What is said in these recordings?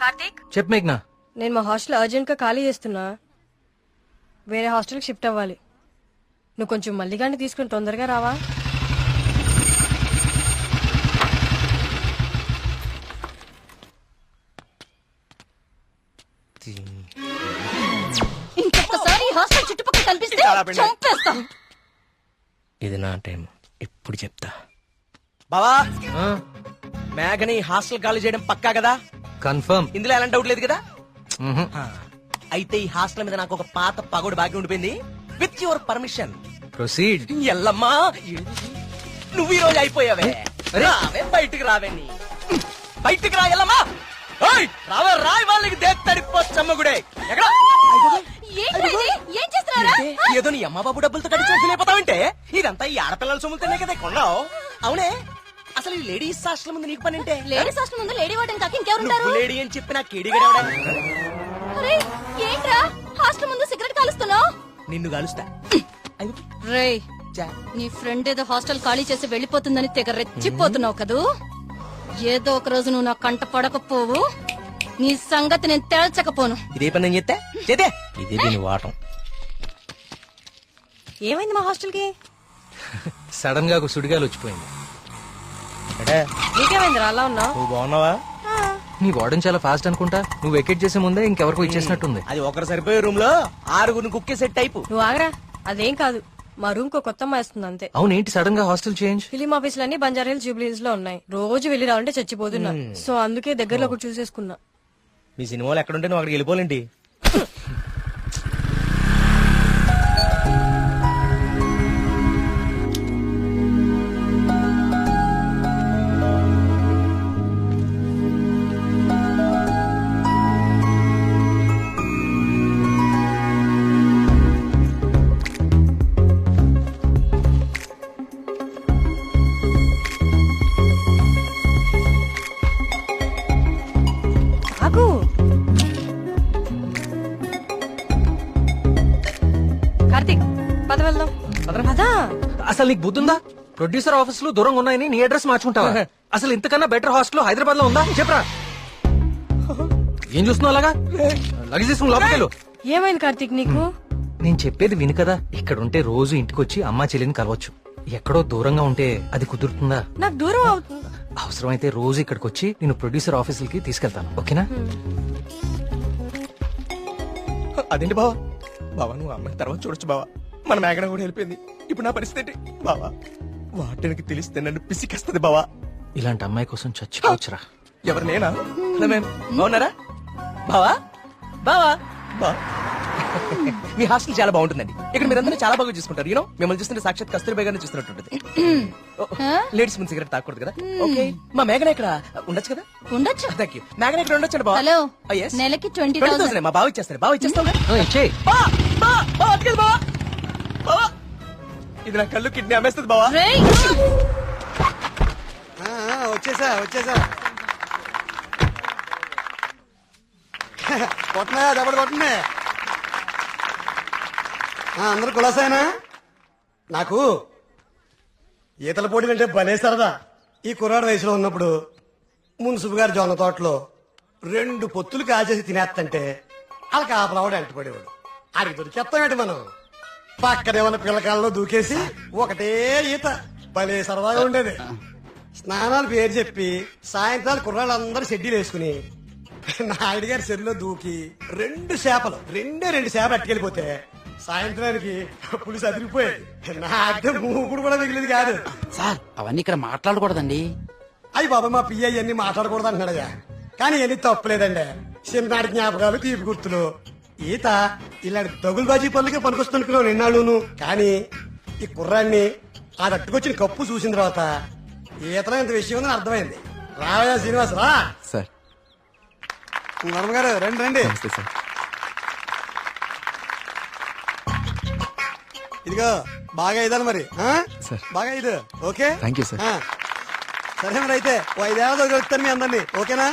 కార్తీక్ చెప్పు మేఘ్నా. నేను మా హాస్టల్ అర్జెంట్ గా ఖాళీ చేస్తున్నా. వేరే హాస్టల్కి షిఫ్ట్ అవ్వాలి. నువ్వు కొంచెం మల్లిగాన్ని తీసుకుని తొందరగా రావా? ఇంకొకసారి హాస్టల్ చుట్టుపక్కల కనిపిస్తే చంపేస్తాం. ఇది నా టైం, ఇప్పుడు చెప్తా. బావా, మేఘని హాస్టల్ ఖాళీ చేయడం పక్కా కదా? కన్ఫర్మ్. ఇందులో ఎలాంటి డౌట్ లేదు కదా? అయితే ఈ హాస్టల్ మీద నాకు ఒక పాత పగోడు బాకీ ఉండిపోయింది. With your permission proceed. Yellamma, నువ్వు ఈ రోజు అయిపోయావే. రావే, బయటికి రావే. బయటికి రా ఎల్లమ్మా. రావే, రాయి వాళ్ళకి దేత్తడిపోచ్చమ్మగుడే. ఎక్కడ ఏం చేస్తున్నారా? ఏదో నీ అమ్మ బాబు డబ్బులతో కట్టి చూపిలేపోతావంటే ఇదంతా ఈ ఆడపిల్లల సొమ్ముతోనే కదా కొన్నావు. అవునే, అసలు ఈ లేడీస్ హాస్టల్ ముందు నీకు పని అంటే? లేడీస్ హాస్టల్ ముందు లేడీ వార్డెన్ కాక ఇంకెవరుంటారు? లేడీ అని చెప్పి నాకు కేడిగడవడా? అరే ఏంట్రా హాస్టల్ ముందు సిగరెట్ కాలుస్తున్నావు? నిన్ను కలుస్తా. రేయ్, నీ ఫ్రెండ్ ఏదో హాస్టల్ ఖాళీ చేసి వెళ్లిపోతుందని తెగ రెచ్చిపోతున్నావు కదూ. ఏదో ఒక రోజు నువ్వు నా కంట పడకపోవు, నీ సంగతి నేను తేల్చకపోను. ఇదే పని నేను చెప్తే చేతే ఇదే దీని వాటం. ఏమైంది మా హాస్టల్ కి? సడన్ గా ఒక సుడిగాలు వచ్చిపోయింది. నీకేమైంది అలా ఉన్నావు? నువ్వు బాగున్నావా? నీ వార్డెన్ చాలా ఫాస్ట్ అనుకుంటా. నువ్వు వెకెట్ చేసే ముందే ఇంకెవరికో ఇచ్చేసినట్టుంది. అది ఒకరు సరిపోయే రూమ్ లో 6 కుక్కే సెట్ టైపు. నువ్వు ఆగరా, అదేం కాదు. మా రూమ్ కో కొత్త అమ్మాయి వస్తుంది అంతే. అవునేంటి సడన్ గా హాస్టల్ చేంజ్? ఫిలిం ఆఫీసులన్నీ బంజారా హిల్స్, జూబ్లీ హిల్స్ లో ఉన్నాయి. రోజు వెళ్లి రావాలంటే చచ్చిపోతున్నా. సో అందుకే దగ్గరలో ఒకటి చూసేసుకున్నా. మీ సినిమాలు ఎక్కడుంటే నువ్వు అక్కడికి వెళ్ళిపోలేంటి? ఆగు. కార్తీక్, పద వెళ్దాం. పదా. అసలు నీకు బుద్ధుందా? ప్రొడ్యూసర్ ఆఫీసులు దూరంగా ఉన్నాయని నీ అడ్రస్ మార్చుకుంటావా? అసలు ఇంతకన్నా బెటర్ హాస్టల్ హైదరాబాద్ లో ఉందా చెప్పరా? ఏం చూస్తున్నావు అలాగా? లగేజ్ తీసుకుని లోపలికి వెళ్ళు. ఏమైంది కార్తీక్ నీకు? నేను చెప్పేది విను కదా. ఇక్కడ ఉంటే రోజు ఇంటికి వచ్చి అమ్మా చెల్లిని కలవచ్చు. ఎక్కడో దూరంగా ఉంటే అది కుదురుతుందా? నాకు దూరం అవుతుంది. అవసరమైతే రోజు ఇక్కడికి వచ్చి నేను ప్రొడ్యూసర్ ఆఫీసులకి తీసుకెళ్తాను. ఓకేనా? అదేంటి బావా? బావా, నువ్వు అమ్మాయి తర్వాత చూడొచ్చు బావా. మన మేఘన కూడా వెళ్ళిపోయింది. ఇప్పుడు నా పరిస్థితి ఏంటి బావా? వాటికి తెలిస్తే నన్ను పిసికేస్తుంది బావా. ఇలాంటి అమ్మాయి కోసం చచ్చిపోవచ్చురా. ఎవరు నేనా? హలో మ్యామ్, బాగున్నారా? బావా బావా బా మీ హాస్టల్ చాలా బాగుంటుందండి. ఇక్కడ మీరందరూ చాలా బాగా చూసుకుంటారు. యూనో, మిమ్మల్ని చూస్తుంటే సాక్షాత్ కస్తూరిబా గారిని చూస్తున్నట్టుంటది. లేడీస్ ముందు సిగరెట్ తాకూడదు కదా. ఓకే, మా మేఘన ఇక్కడ ఉండొచ్చు కదా? ఉండొచ్చు. Thank you. మేఘన ఇక్కడ ఉండొచ్చు బావా. Hello, Oh, yes. నెలకి 20,000 మా బావ ఇచ్చేస్తారు. బావ ఇచ్చేస్తావు కదా? ఇచ్చేయ్. ఇది నా కళ్ళు కిడ్నీ అమ్మేస్తుంది బావా. రేయ్, వచ్చేసా కొట్టనా దెబ్బలు కొట్టనే. అందరు కులాసాయనా? నాకు ఈతల పోటీలు అంటే భలే సరదా. ఈ కుర్రాడు వయసులో ఉన్నప్పుడు మున్సిపు గారి జొన్న తోటలో 2 పొత్తులు కాచేసి తినేస్తంటే వాళ్ళకి ఆపరావాడు అంటుపడేవాడు. అడిగి దొరికేస్తామేంటి మనం? పక్కనేమన్నా పిల్లకాలలో దూకేసి ఒకటే ఈత. భలే సరదాగా ఉండేది. స్నానాలు పేరు చెప్పి సాయంత్రాలు కుర్రాళ్ళందరూ షెడ్యూల్ వేసుకుని నాయుడు గారి చెరువులో దూకి 2 చేపలు అట్టుకెళ్ళిపోతే సాయంత్రానికి పులిసి అదిరిపోయేది. నాకే మూకుడు కూడా మిగిలింది కాదు. సార్, అవన్నీ ఇక్కడ మాట్లాడకూడదండి. అయ్యి బాబా, మా పియ్య అన్ని మాట్లాడకూడదు అంటున్నాడయ్యా. కానీ ఇవన్నీ తప్పులేదండి. చిన్ననాటి జ్ఞాపకాలు, తీపి గుర్తులు. ఈత ఇలాంటి దగులుబాజీ పనులకే పనికొస్తున్నాను నిన్నాళ్ళును. కానీ ఈ కుర్రాన్ని ఆ తట్టుకొచ్చిన కప్పు చూసిన తర్వాత ఈతలో ఇంత విషయం ఉందని అర్థమైంది. రావయ్యా శ్రీనివాస్, రా. సార్, నర్మగారు రండి. ఇదిగో బాగా ఇదాను మరి. బాగా ఇది ఓకే. Thank you sir. సరే మరి అయితే 5 ఏళ్ళ దొరుకుతాను మీ అందరినీ. ఓకేనా?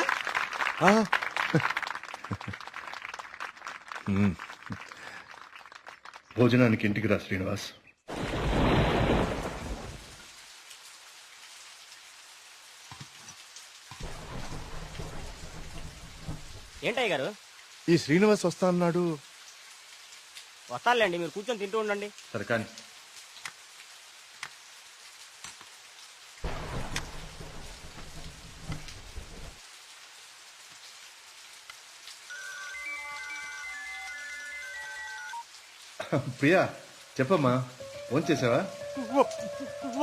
భోజనానికి ఇంటికి రా శ్రీనివాస్. ఏంటయ్య గారు? ఈ శ్రీనివాస్ వస్తా అన్నాడు. వస్తానులేండి, మీరు కూర్చొని తింటూ ఉండండి. సరే కానీ ప్రియా చెప్పమ్మా, ఫోన్ చేసావా?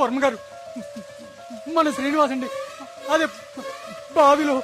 వర్మ గారు, మన శ్రీనివాస్ అండి, అదే బావిలో.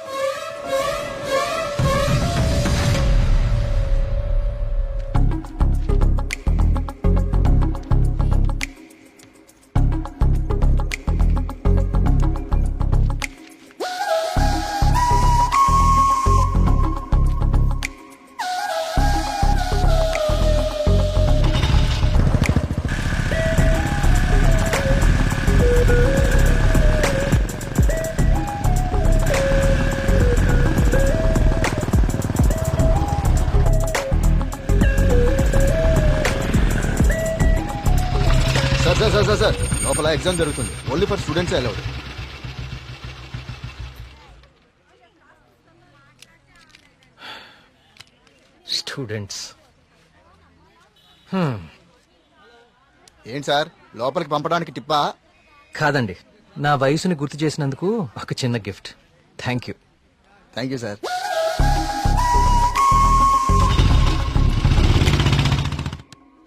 సార్ లోపల ఎగ్జామ్ జరుగుతుంది. Only for students allowed. Students ఏంటి సార్ లోపలికి పంపడానికి టిప్పా? కాదండి, నా వయసుని గుర్తు చేసినందుకు ఒక చిన్న gift. Thank you. Thank you sir.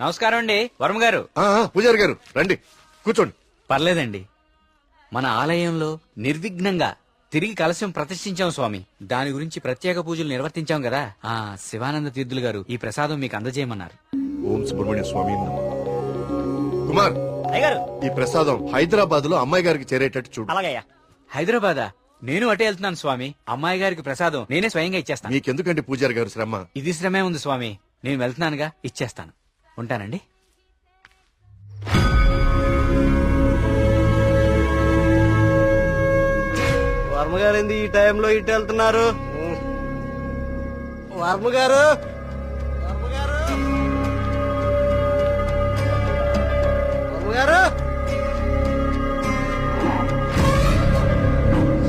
నమస్కారం అండి వర్మ గారు. పూజారి గారు రండి, కూర్చోండి. పర్లేదండి, మన ఆలయంలో నిర్విఘ్నంగా తిరిగి కలశం ప్రతిష్ఠించాం స్వామి. దాని గురించి ప్రత్యేక పూజలు నిర్వర్తించాం కదా. శివానంద తీర్థులు గారు ఈ ప్రసాదం మీకు అందజేయమన్నారు. ఓం సుబ్రహ్మణ్య స్వామి నమః. కుమార్, అయ్య గారు, ఈ ప్రసాదం హైదరాబాద్ లో అమ్మాయి గారికి చేరేటట్టు చూడు. అలాగయ్యా. హైదరాబాదా? నేను అటే వెళ్తున్నాను స్వామి. అమ్మాయి గారికి ప్రసాదం నేనే స్వయంగా ఇచ్చేస్తాను. మీకెందుకండి పూజారి గారు శ్రమ? ఇది శ్రమే ఉంది స్వామి. నేను వెళ్తున్నానుగా, ఇచ్చేస్తాను. ఉంటానండి. వర్మ గారు ఏంది ఈ టైంలో ఇటు వెళ్తున్నారు? వర్మ గారు, వర్మ గారు, వర్మ గారు,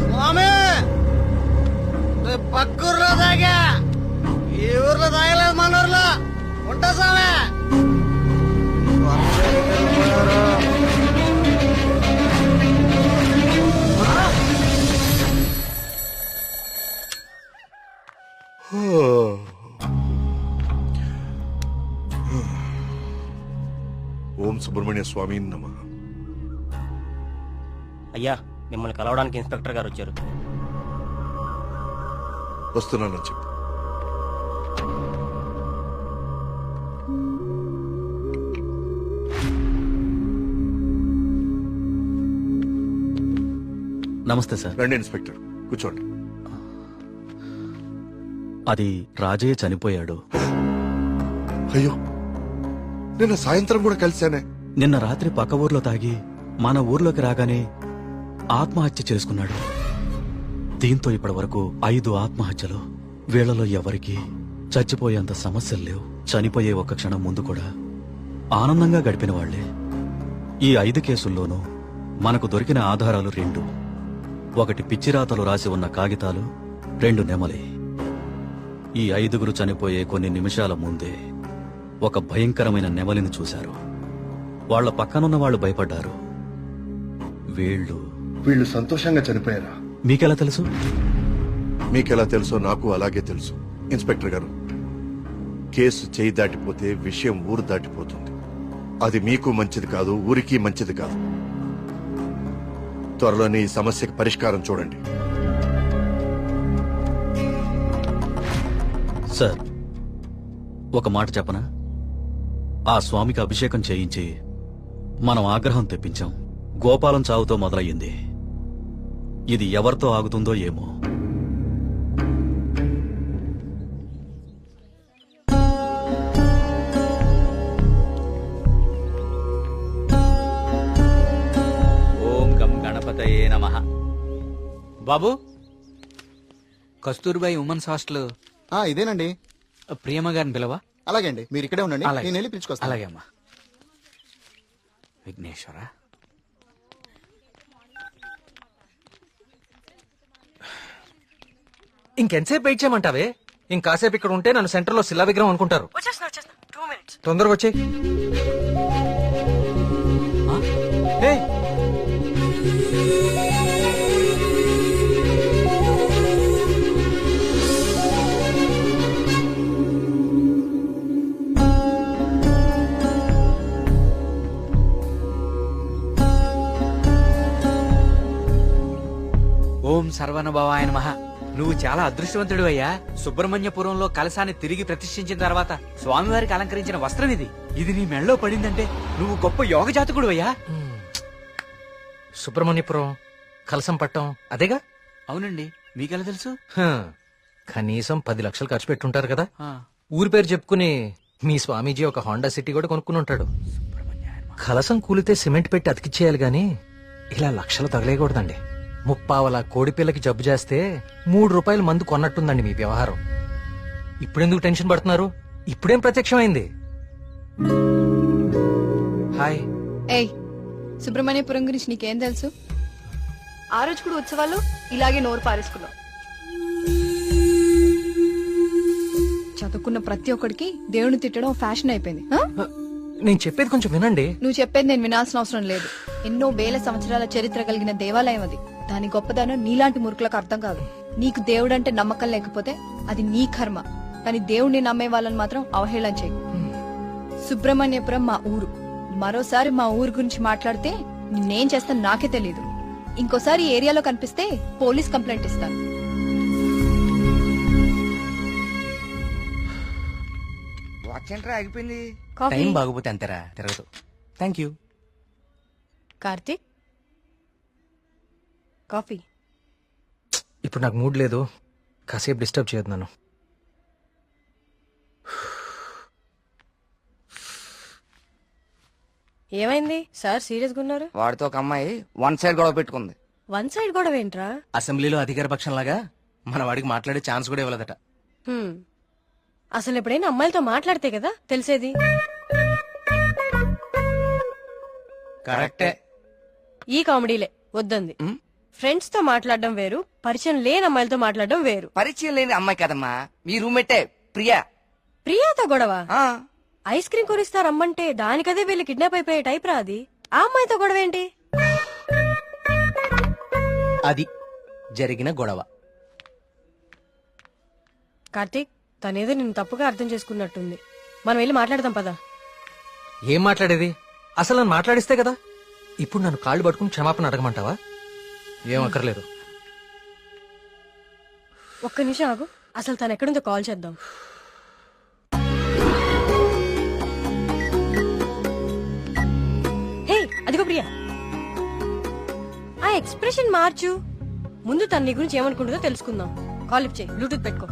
స్వామి, రేపు పక్కూర్లో తాగా, ఈ ఊర్లో తాగలేదు, మన ఊర్లో ఉంటా స్వామి. ఓం సుబ్రహ్మణ్య స్వామి నమః. అయ్యా, మిమ్మల్ని కలవడానికి ఇన్స్పెక్టర్ గారు వచ్చారు. వస్తున్నానని చెప్పు. నమస్తే సార్. రండి ఇన్స్పెక్టర్, కూర్చోండి. అది రాజయ్య చనిపోయాడు. అయ్యో, నిన్న సాయంత్రం కూడా కలిశానే. నిన్న రాత్రి పక్క ఊర్లో తాగి మన ఊర్లోకి రాగానే ఆత్మహత్య చేసుకున్నాడు. దీంతో ఇప్పటి వరకు 5 ఆత్మహత్యలు. వీళ్లలో ఎవరికి చచ్చిపోయేంత సమస్యలు లేవు. చనిపోయే ఒక్క క్షణం ముందు కూడా ఆనందంగా గడిపిన వాళ్లే. ఈ 5 కేసుల్లోనూ మనకు దొరికిన ఆధారాలు 2. ఒకటి పిచ్చిరాతలు రాసి ఉన్న కాగితాలు, 2 నెమలి. ఈ 5గురు చనిపోయే కొన్ని నిమిషాల ముందే ఒక భయంకరమైన నెమలిని చూశారు. వాళ్ల పక్కనున్న వాళ్ళు భయపడ్డారు. వీళ్ళు సంతోషంగా చనిపోయారా? మీకెలా తెలుసు? మీకెలా తెలుసో నాకు అలాగే తెలుసు ఇన్స్పెక్టర్ గారు. కేసు చేయి దాటిపోతే విషయం ఊరు దాటిపోతుంది. అది మీకు మంచిది కాదు, ఊరికి మంచిది కాదు. త్వరలోనే ఈ సమస్యకి పరిష్కారం చూడండి. సార్, ఒక మాట చెప్పనా? ఆ స్వామికి అభిషేకం చేయించి మనం ఆగ్రహం తెప్పించాం. గోపాలం చావుతో మొదలయ్యింది. ఇది ఎవరితో ఆగుతుందో ఏమో. ఓం గం గణపతయే నమః. బాబు, కస్తూర్బాయి ఉమెన్స్ హాస్టల్ ఇదేనండి. ప్రియమ్మ గారిని పిలవా? అలాగే అండి, మీరు ఇక్కడే ఉండండి, అలాగే. నేను వెళ్ళి పిలుచుకొస్తాను. అలాగే అమ్మా. విఘ్నేశ్వర, ఇంకెంతసేపు వెయిట్ చేయమంటావే? ఇంకాసేపు ఇక్కడ ఉంటే నన్ను సెంటర్ లో శిలా విగ్రహం అనుకుంటారు. వచ్చేస్తున్నా 2 minutes. తొందరగా వచ్చే. ఓం సర్వనుభవాయ నమః. నువ్వు చాలా అదృష్టవంతుడు అయ్యా. సుబ్రహ్మణ్యపురంలో కలశాన్ని తిరిగి ప్రతిష్ఠించిన తర్వాత స్వామివారికి అలంకరించిన వస్త్రం ఇది. ఇది నీ మెళ్ళలో పడిందంటే నువ్వు గొప్ప యోగ జాతకుడు అయ్యా. సుబ్రహ్మణ్యపురం కలసం పట్టం అదేగా? అవునండి, మీకెలా తెలుసు? కనీసం 10 లక్షలు ఖర్చు పెట్టుంటారు కదా. ఆ, ఊరి పేరు చెప్పుకుని మీ స్వామీజీ ఒక హోండా సిటీ కూడా కొనుక్కుని ఉంటాడు. కలసం కూలితే సిమెంట్ పెట్టి అతికిచ్చేయాలి గాని ఇలా లక్షలు తగలేయకూడదండి. 30 కోడి పిల్లకి జబ్బు చేస్తే 3 రూపాయలు మందు కొన్నట్టుందండి మీ వ్యవహారం. ఇప్పుడెందుకు టెన్షన్ పడుతున్నారు? ఇప్పుడేం ప్రత్యక్షమైంది? హాయ్. ఏయ్, సుబ్రహ్మణ్యపురం గురించి నీకేం తెలుసు? ఆ రోజు కూడా ఉత్సవాలు ఇలాగే నోరు పారేసుకున్నావు. చదువుకున్న ప్రతి ఒక్కడికి దేవుని తిట్టడం ఫ్యాషన్ అయిపోయింది. ఆ? నేను చెప్పేది కొంచెం వినండి. నువ్వు చెప్పేది నేను వినాల్సిన అవసరం లేదు. ఎన్నో వేల సంవత్సరాల చరిత్ర కలిగిన దేవాలయం అది. దాని గొప్పదనం నీలాంటి మురుకులకు అర్థం కాదు. నీకు దేవుడంటే నమ్మకం లేకపోతే అది నీ కర్మ. కానీ దేవుణ్ణి నమ్మే వాళ్ళని మాత్రం అవహేళన చేయి. సుబ్రహ్మణ్యపురం మా ఊరు. మరోసారి మా ఊరు గురించి మాట్లాడితే నేనేం చేస్తాను నాకే తెలీదు. ఇంకోసారి ఈ ఏరియాలో కనిపిస్తే పోలీస్ కంప్లైంట్ ఇస్తాను. వాచ్ ఏంట్రా ఆగిపోయింది? కాఫీ. టైం బాగోపోతే అంతేరా తిరగదు. Thank you. కార్తీక్, కాఫీ. ఇప్పుడు నాకు మూడ్ లేదు. కాసేపు డిస్టర్బ్ చేయొద్దు నన్ను. ఏమైంది సార్ సీరియస్ గా ఉన్నారు? వాడితో ఒక అమ్మాయి 1 సైడ్ గొడవ పెట్టుకుంది. 1 సైడ్ గొడవ ఏంట్రా? అసెంబ్లీలో అధికార పక్షం లాగా మన వాడికి మాట్లాడే ఛాన్స్ కూడా ఇవ్వలేదట. హ్మ్. అసలు ఎప్పుడైనా అమ్మాయిలతో మాట్లాడితే కదా తెలిసేది. కరెక్టే. ఈ కామెడీలే వద్దంది. ఫ్రెండ్స్ తో మాట్లాడడం వేరు, పరిచయం లేని అమ్మాయిలతో మాట్లాడడం వేరు. పరిచయం లేని అమ్మాయి కదమ్మా, మీ రూమ్మేటే ప్రియా. ప్రియాతో గొడవ? ఆ, ఐస్ క్రీమ్ కొనిస్తా రమ్మంటే దానికదే వీళ్ళు కిడ్నాప్ అయిపోయే టైప్ రా అది. ఆ అమ్మాయితో గొడవ ఏంటి? అది జరిగిన గొడవ. కార్తీక్, తనేదో నిన్ను తప్పుగా అర్థం చేసుకున్నట్టుంది. మనం వెళ్ళి మాట్లాడదాం పదా. ఏం మాట్లాడేది? అసలు నన్ను మాట్లాడిస్తే కదా. ఇప్పుడు నన్ను కాళ్ళు పట్టుకుని క్షమాపణ అడగమంటావా? ఏం అక్కర్లేదు. ఒక్క నిమిషం ఆగు. అసలు తను ఎక్కడుందో కాల్ చేద్దాం. హే, అదిగో ప్రియా. ఆ ఎక్స్ప్రెషన్ మార్చు. ముందు తన నీ గురించి ఏమనుకుంటుందో తెలుసుకుందాం. కాల్ లిఫ్ట్ చేయి, బ్లూటూత్ పెట్టుకో.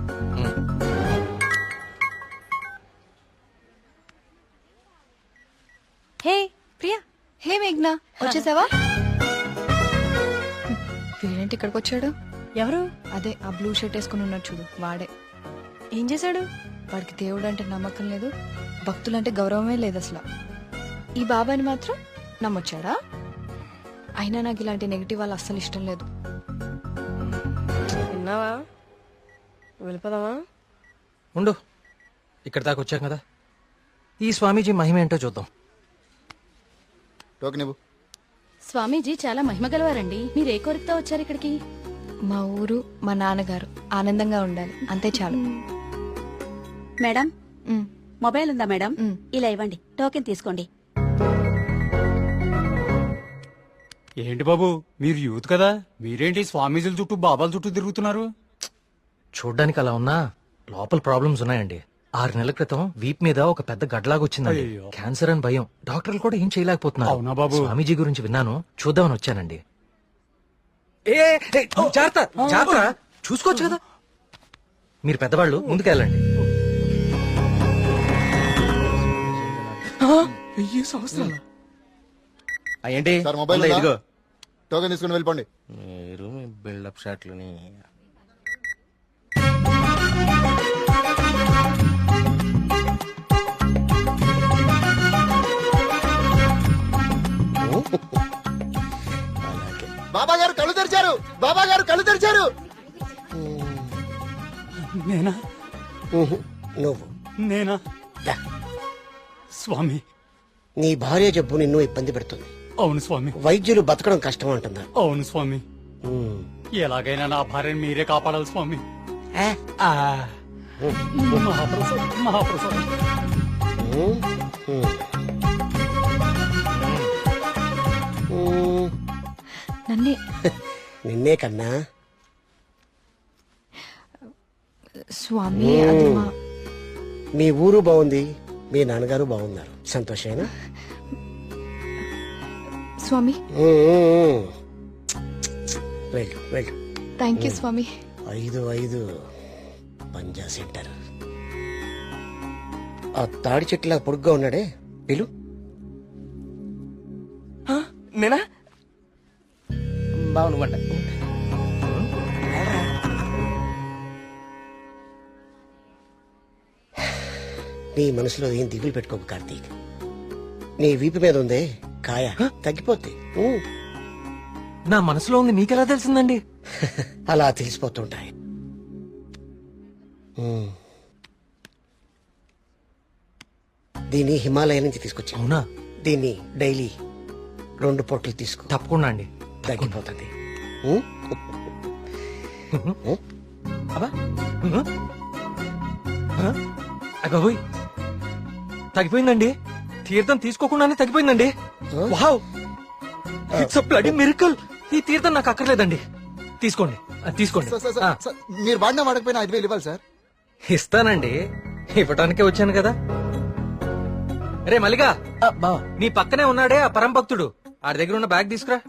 హే ప్రియా. హే మేఘ్నా, వచ్చేసావా? వీడేంటి ఇక్కడికి వచ్చాడు? ఎవరు? అదే ఆ బ్లూ షర్ట్ వేసుకుని ఉన్నాడు చూడు, వాడే. ఏం చేశాడు? వాడికి దేవుడు అంటే నమ్మకం లేదు, భక్తులంటే గౌరవమే లేదు అసలు. ఈ బాబాని మాత్రం నమ్మొచ్చాడా? అయినా నాకు ఇలాంటి నెగిటివ్ వాళ్ళు అస్సలు ఇష్టం లేదు. విన్నావా? వెళ్ళిపోదామా? ఉండు, ఇక్కడ దాకా వచ్చాం కదా, ఈ స్వామీజీ మహిమ ఏంటో చూద్దాం. టోకెన్ ఇవ్వు. స్వామీజీ చాలా మహిమ గలవారండి. మీరు ఏ కోరికతో వచ్చారు ఇక్కడికి? మా ఊరు, మా నాన్నగారు ఆనందంగా ఉండాలి, అంతే చాలు. మేడం, ఉమ్, మొబైల్ ఉందా మేడం? ఉమ్. ఇలా ఇవ్వండి, టోకెన్ తీసుకోండి. ఏంటి బాబు, మీరు యూత్ కదా, మీరేంటి స్వామీజీల చుట్టూ బాబాల చుట్టూ తిరుగుతున్నారు? చూడ్డానికి అలా ఉన్నా లోపల ప్రాబ్లమ్స్ ఉన్నాయండి. 6 నెలల క్రితం వీప్ మీద ఒక పెద్ద గడ్లాగా వచ్చిందండి. అయ్యో. క్యాన్సర్ అని భయం. డాక్టర్లు కూడా ఏం చేయలేకపోతున్నారు. అవునా బాబు? స్వామీజీ గురించి విన్నాను, చూద్దామని వచ్చానండి. ఏ ఏ, జాగ్రత్త జాగ్రత్త, చూసుకోవచ్చు కదా. మీరు పెద్దవాళ్ళు, ముందుకెళ్ళండి. 1000 సంవత్సరాలు. ఏంటి సార్ మొబైల్ ఉందా? ఉందా? ఇదిగో. టోకెన్ తీసుకుని వెళ్ళిపోండి. మీరు మీ బిల్డప్ షాట్లని. బాబా గారు కళ్ళు తెరిచారు, బాబా గారు కళ్ళు తెరిచారు. నేనా? నువ్వు నేనా దా. స్వామి. నీ భార్య జబ్బు నిన్ను ఇబ్బంది పెడుతుంది. అవును స్వామి. వైద్యులు బతకడం కష్టం అంటున్నారు. అవును స్వామి. ఎలాగైనా నా భార్యని మీరే కాపాడాలి స్వామి. మహాప్రసాద్ మహాప్రసాద్. నన్నే నిన్నే కన్నా. స్వామి అది మా మీ ఊరు బాగుంది, మీ నాన్నగారు బాగున్నారు. సంతోషేనా? స్వామి. వెళ్ళు వెళ్ళు. థ్యాంక్ యూ స్వామి. 5 పంజా సెంటర్. ఆ తాడి చెట్టులా పొడుగ్గా ఉన్నాడే పిలు. నేనా? బావు నువ్వంట. నీ మనసులో ఏం దిగులు పెట్టుకోకు కార్తీక్. నీ వీపు మీద ఉందే కాయ తగ్గిపోతే నా మనసులో ఉంది మీకెలా తెలిసిందండి? అలా తెలిసిపోతుంటాయి. దీన్ని హిమాలయ నుంచి తీసుకొచ్చా. అవునా? దీన్ని డైలీ 2 పొట్లు తీసుకో. తప్పకుండా అండి. తగ్గిపోతుంది. అగోయ్ తగ్గిపోయిందండి. తీర్థం తీసుకోకుండానే తగ్గిపోయిందండి. Wow, it's a bloody miracle. ఈ తీర్థం నాకు అక్కర్లేదండి. తీసుకోండి తీసుకోండి. మీరు వాడినా వాడకపోయినా 5,000 ఇవ్వాలి సార్. ఇస్తానండి, ఇవ్వటానికే వచ్చాను కదా. రే మల్లిగా, నీ పక్కనే ఉన్నాడే ఆ పరం భక్తుడు, ఆడి దగ్గర ఉన్న బ్యాగ్ తీసుకురా.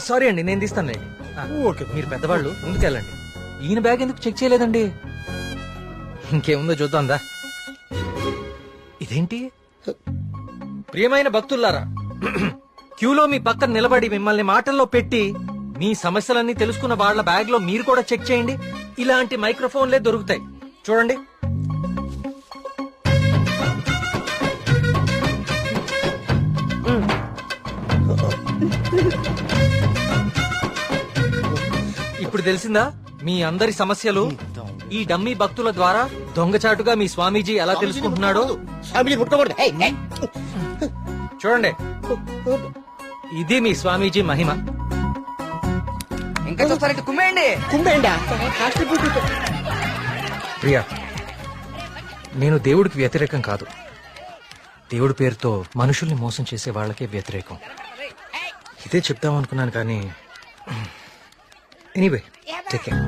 సారీ అండి, నేను తీస్తానులేండి. ఓకే, మీరు పెద్దవాళ్ళు ముందుకెళ్ళండి. ఈయన బ్యాగ్ ఎందుకు చెక్ చేయలేదండి? ఇంకేముందో చూద్దాందా. ఇదేంటి? ప్రియమైన భక్తులారా, క్యూలో మీ పక్కన నిలబడి మిమ్మల్ని మాటల్లో పెట్టి మీ సమస్యలన్నీ తెలుసుకున్న వాళ్ళ బ్యాగ్ లో మీరు కూడా చెక్ చేయండి. ఇలాంటి మైక్రోఫోన్లే దొరుకుతాయి, చూడండి. ఇప్పుడు తెలిసిందా మీ అందరి సమస్యలు? ఈ డమ్మీ భక్తుల ద్వారా దొంగచాటుగా మీ స్వామీజీ ఎలా తెలుసుకుంటున్నాడో. చూడండి, ఇది మీ స్వామీజీ మహిమ. ఇంకా చూస్తారంటే కుమ్మేయండి. ప్రియా, నేను దేవుడికి వ్యతిరేకం కాదు. దేవుడి పేరుతో మనుషుల్ని మోసం చేసే వాళ్ళకే వ్యతిరేకం. ఇదే చెప్తామనుకున్నాను కానీ ఎనీవే, టేక్ కేర్.